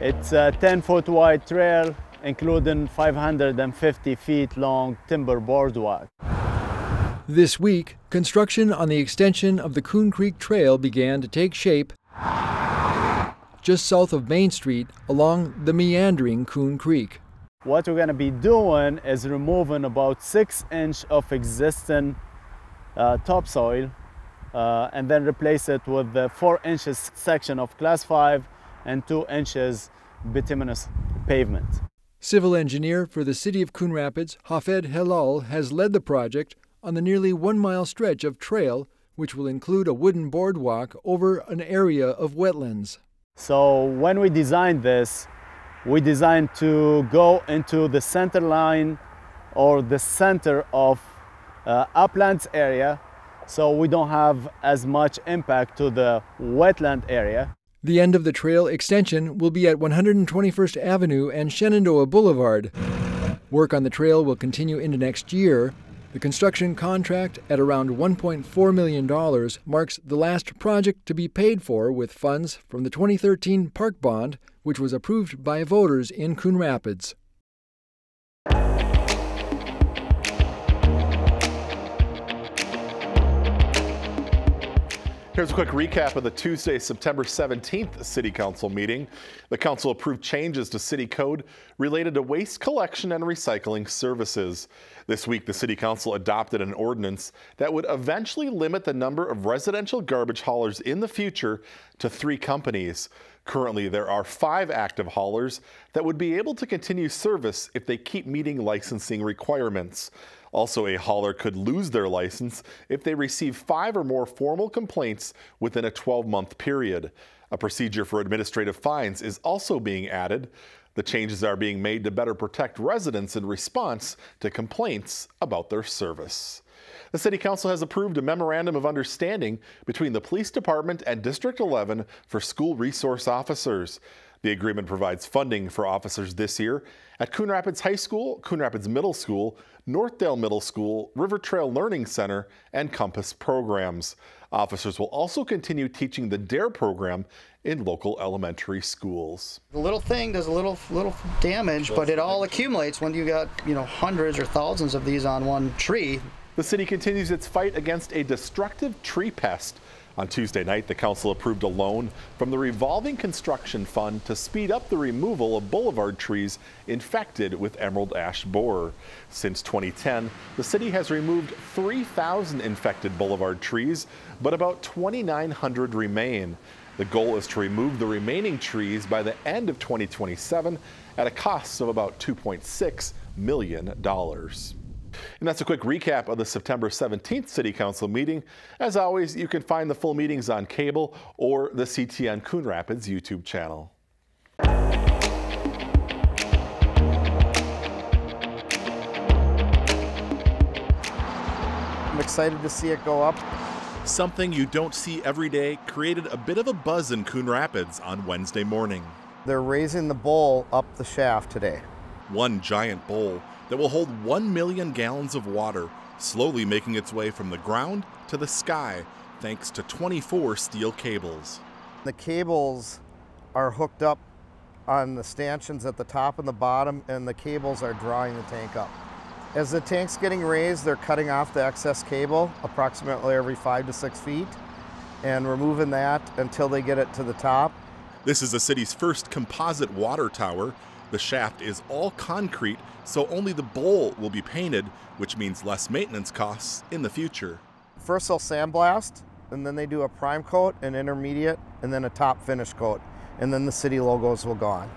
It's a 10-foot wide trail, including 550 feet long timber boardwalk. This week, construction on the extension of the Coon Creek Trail began to take shape just south of Main Street along the meandering Coon Creek. What we're going to be doing is removing about 6 inches of existing topsoil and then replace it with the 4 inches section of Class 5 and 2 inches bituminous pavement. Civil engineer for the City of Coon Rapids, Hafed Helal, has led the project on the nearly 1 mile stretch of trail, which will include a wooden boardwalk over an area of wetlands. So when we designed this, we designed to go into the center line or the center of uplands area, so we don't have as much impact to the wetland area. The end of the trail extension will be at 121st Avenue and Shenandoah Boulevard. Work on the trail will continue into next year. The construction contract at around $1.4 million marks the last project to be paid for with funds from the 2013 Park Bond, which was approved by voters in Coon Rapids. Here's a quick recap of the Tuesday, September 17th City Council meeting. The Council approved changes to City Code related to waste collection and recycling services. This week, the City Council adopted an ordinance that would eventually limit the number of residential garbage haulers in the future to 3 companies. Currently, there are 5 active haulers that would be able to continue service if they keep meeting licensing requirements. Also, a hauler could lose their license if they receive 5 or more formal complaints within a 12-month period. A procedure for administrative fines is also being added. The changes are being made to better protect residents in response to complaints about their service. The City Council has approved a memorandum of understanding between the Police Department and District 11 for school resource officers. The agreement provides funding for officers this year at Coon Rapids High School, Coon Rapids Middle School, Northdale Middle School, River Trail Learning Center, and Compass programs. Officers will also continue teaching the DARE program in local elementary schools. The little thing does a little damage, but it all accumulates when you got, hundreds or thousands of these on one tree. The city continues its fight against a destructive tree pest. On Tuesday night, the council approved a loan from the revolving construction fund to speed up the removal of boulevard trees infected with emerald ash borer. Since 2010, the city has removed 3,000 infected boulevard trees, but about 2,900 remain. The goal is to remove the remaining trees by the end of 2027 at a cost of about $2.6 million. And that's a quick recap of the September 17th City Council meeting. As always, you can find the full meetings on cable or the CTN Coon Rapids YouTube channel. I'm excited to see it go up. Something you don't see every day created a bit of a buzz in Coon Rapids on Wednesday morning. They're raising the bowl up the shaft today. One giant bowl that will hold 1 million gallons of water, slowly making its way from the ground to the sky, thanks to 24 steel cables. The cables are hooked up on the stanchions at the top and the bottom, and the cables are drawing the tank up. As the tank's getting raised, they're cutting off the excess cable approximately every 5 to 6 feet and removing that until they get it to the top. This is the city's first composite water tower. The shaft is all concrete, so only the bowl will be painted, which means less maintenance costs in the future. First they'll sandblast, and then they do a prime coat, an intermediate, and then a top finish coat, and then the city logos will go on.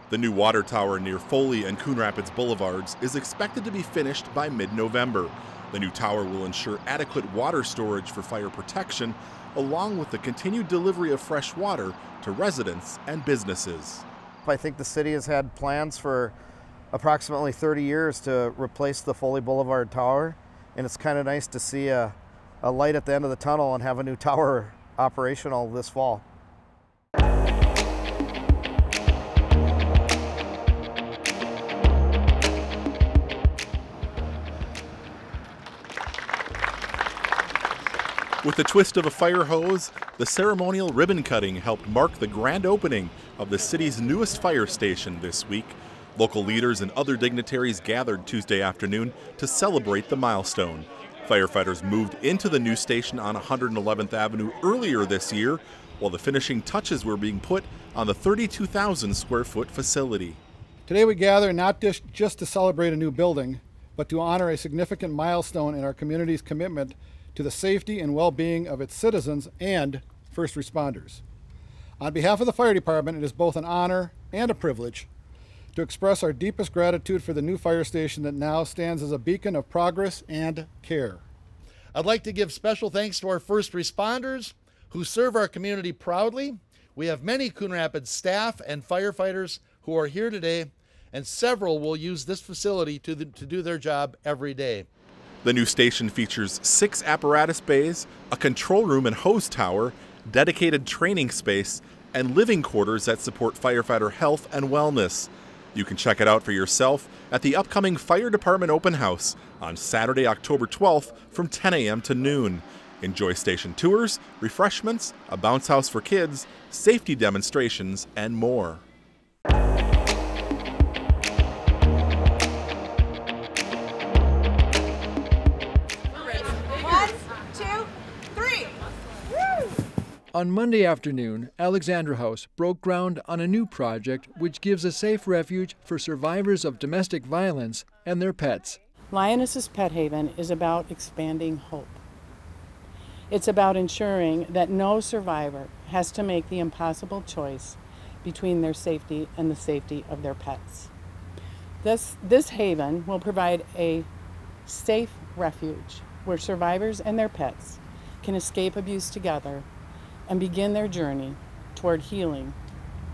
The new water tower near Foley and Coon Rapids Boulevards is expected to be finished by mid-November. The new tower will ensure adequate water storage for fire protection, along with the continued delivery of fresh water to residents and businesses. I think the city has had plans for approximately 30 years to replace the Foley Boulevard Tower, and it's kind of nice to see a light at the end of the tunnel and have a new tower operational this fall. With the twist of a fire hose, the ceremonial ribbon cutting helped mark the grand opening of the city's newest fire station this week. Local leaders and other dignitaries gathered Tuesday afternoon to celebrate the milestone. Firefighters moved into the new station on 111th Avenue earlier this year, while the finishing touches were being put on the 32,000 square foot facility. Today we gather not just to celebrate a new building, but to honor a significant milestone in our community's commitment to the safety and well-being of its citizens and first responders. On behalf of the fire department, it is both an honor and a privilege to express our deepest gratitude for the new fire station that now stands as a beacon of progress and care. I'd like to give special thanks to our first responders who serve our community proudly. We have many Coon Rapids staff and firefighters who are here today, and several will use this facility to do their job every day. The new station features 6 apparatus bays, a control room and hose tower, dedicated training space, and living quarters that support firefighter health and wellness. You can check it out for yourself at the upcoming Fire Department Open House on Saturday, October 12th from 10 a.m. to noon. Enjoy station tours, refreshments, a bounce house for kids, safety demonstrations, and more. On Monday afternoon, Alexandra House broke ground on a new project which gives a safe refuge for survivors of domestic violence and their pets. Lioness's Pet Haven is about expanding hope. It's about ensuring that no survivor has to make the impossible choice between their safety and the safety of their pets. This haven will provide a safe refuge where survivors and their pets can escape abuse together and begin their journey toward healing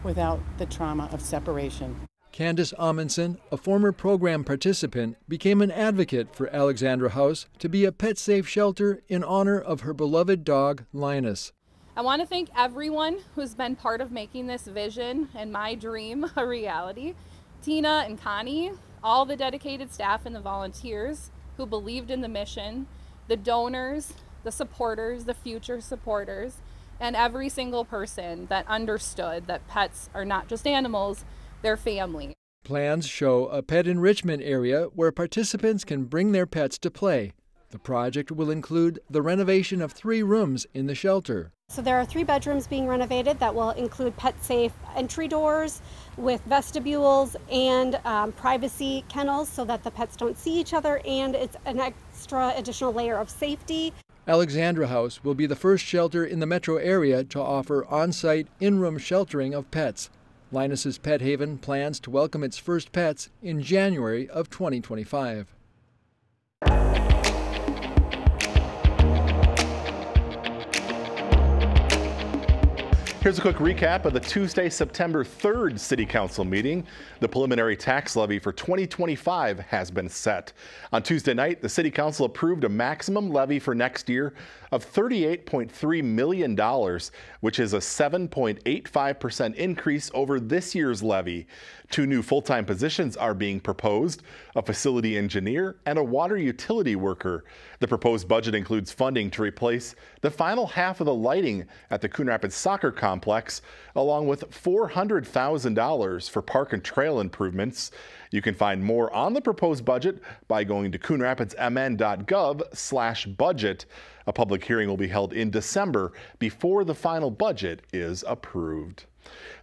without the trauma of separation. Candace Amundsen, a former program participant, became an advocate for Alexandra House to be a pet-safe shelter in honor of her beloved dog, Linus. I want to thank everyone who's been part of making this vision and my dream a reality. Tina and Connie, all the dedicated staff and the volunteers who believed in the mission, the donors, the supporters, the future supporters, and every single person that understood that pets are not just animals, they're family. Plans show a pet enrichment area where participants can bring their pets to play. The project will include the renovation of 3 rooms in the shelter. So there are 3 bedrooms being renovated that will include pet-safe entry doors with vestibules and privacy kennels so that the pets don't see each other, and it's an extra additional layer of safety. Alexandra House will be the first shelter in the metro area to offer on-site in-room sheltering of pets. Linus's Pet Haven plans to welcome its first pets in January of 2025. Here's a quick recap of the Tuesday, September 3rd City Council meeting. The preliminary tax levy for 2025 has been set. On Tuesday night, the City Council approved a maximum levy for next year of $38.3 million, which is a 7.85% increase over this year's levy. 2 new full-time positions are being proposed, a facility engineer and a water utility worker. The proposed budget includes funding to replace the final half of the lighting at the Coon Rapids Soccer Complex, along with $400,000 for park and trail improvements. You can find more on the proposed budget by going to coonrapidsmn.gov/budget. A public hearing will be held in December before the final budget is approved.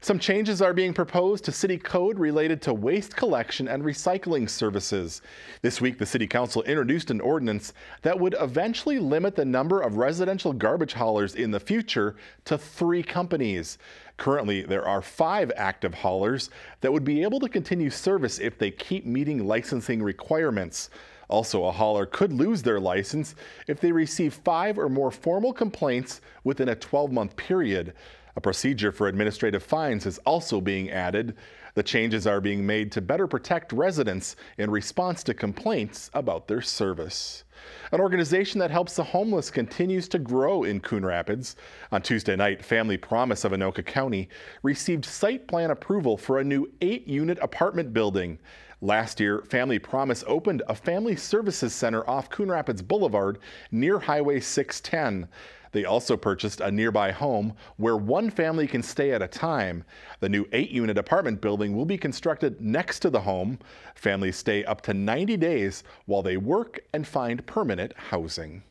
Some changes are being proposed to city code related to waste collection and recycling services. This week, the City Council introduced an ordinance that would eventually limit the number of residential garbage haulers in the future to 3 companies. Currently, there are 5 active haulers that would be able to continue service if they keep meeting licensing requirements. Also, a hauler could lose their license if they receive 5 or more formal complaints within a 12-month period. A procedure for administrative fines is also being added. The changes are being made to better protect residents in response to complaints about their service. An organization that helps the homeless continues to grow in Coon Rapids. On Tuesday night, Family Promise of Anoka County received site plan approval for a new 8-unit apartment building. Last year, Family Promise opened a family services center off Coon Rapids Boulevard near Highway 610. They also purchased a nearby home where one family can stay at a time. The new 8-unit apartment building will be constructed next to the home. Families stay up to 90 days while they work and find permanent housing.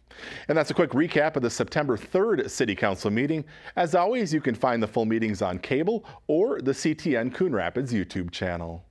And that's a quick recap of the September 3rd City Council meeting. As always, you can find the full meetings on cable or the CTN Coon Rapids YouTube channel.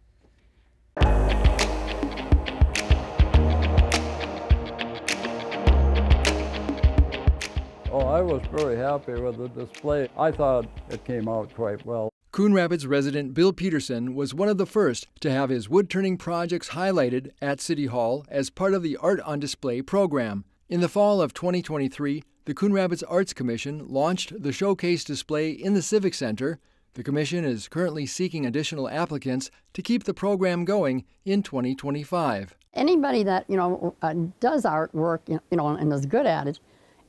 Oh, I was very happy with the display. I thought it came out quite well. Coon Rapids resident Bill Peterson was one of the first to have his wood-turning projects highlighted at City Hall as part of the Art on Display program. In the fall of 2023, the Coon Rapids Arts Commission launched the showcase display in the Civic Center. The Commission is currently seeking additional applicants to keep the program going in 2025. Anybody that, does artwork, and is good at it,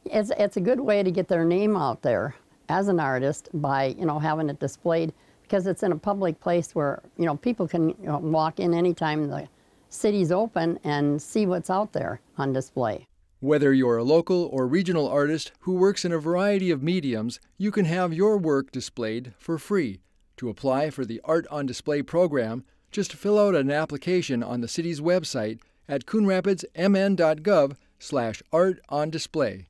it's a good way to get their name out there as an artist by, having it displayed, because it's in a public place where, people can walk in anytime the city's open and see what's out there on display. Whether you're a local or regional artist who works in a variety of mediums, you can have your work displayed for free. To apply for the Art on Display program, just fill out an application on the city's website at coonrapidsmn.gov/artondisplay.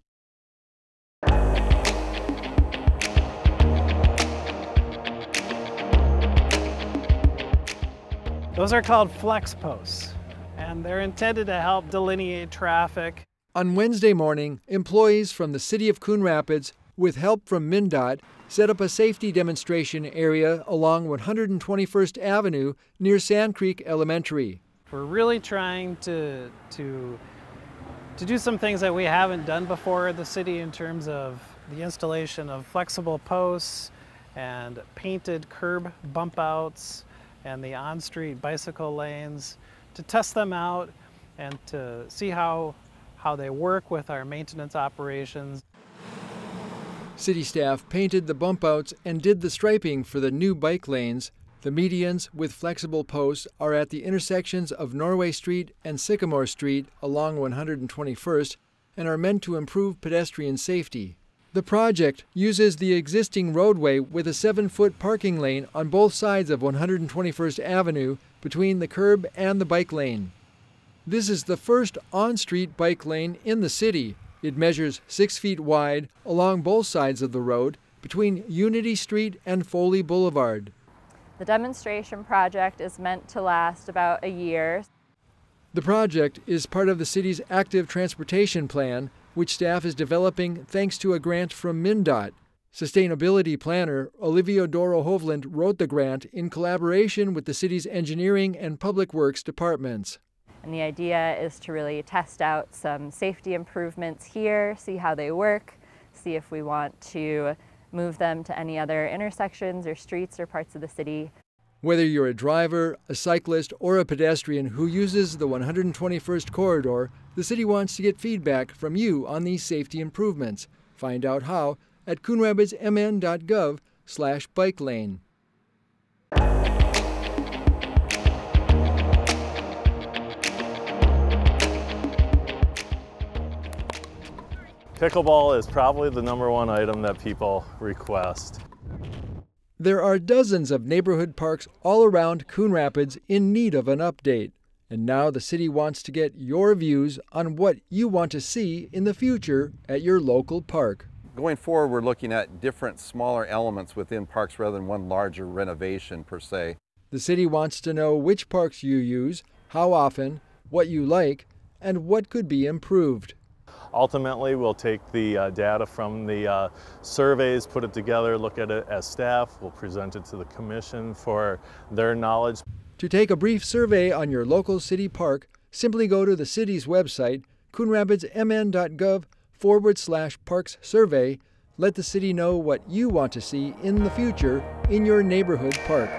Those are called flex posts, and they're intended to help delineate traffic. On Wednesday morning, employees from the City of Coon Rapids, with help from MnDOT, set up a safety demonstration area along 121st Avenue near Sand Creek Elementary. We're really trying to do some things that we haven't done before in the city in terms of the installation of flexible posts and painted curb bump outs and the on-street bicycle lanes, to test them out and to see how they work with our maintenance operations. City staff painted the bump outs and did the striping for the new bike lanes. The medians with flexible posts are at the intersections of Norway Street and Sycamore Street along 121st and are meant to improve pedestrian safety. The project uses the existing roadway with a 7-foot parking lane on both sides of 121st Avenue between the curb and the bike lane. This is the first on-street bike lane in the city. It measures 6 feet wide along both sides of the road between Unity Street and Foley Boulevard. The demonstration project is meant to last about a year. The project is part of the city's active transportation plan, which staff is developing thanks to a grant from MnDOT. Sustainability planner Olivia Doro Hovland wrote the grant in collaboration with the city's engineering and public works departments. And the idea is to really test out some safety improvements here, see how they work, see if we want to move them to any other intersections or streets or parts of the city. Whether you're a driver, a cyclist, or a pedestrian who uses the 121st corridor, the city wants to get feedback from you on these safety improvements. Find out how at coonrapidsmn.gov/bike lane. Pickleball is probably the #1 item that people request. There are dozens of neighborhood parks all around Coon Rapids in need of an update. And now the city wants to get your views on what you want to see in the future at your local park. Going forward, we're looking at different smaller elements within parks rather than one larger renovation per se. The city wants to know which parks you use, how often, what you like, and what could be improved. Ultimately, we'll take the data from the surveys, put it together, look at it as staff. We'll present it to the commission for their knowledge. To take a brief survey on your local city park, simply go to the city's website, coonrapidsmn.gov/parks survey. Let the city know what you want to see in the future in your neighborhood park.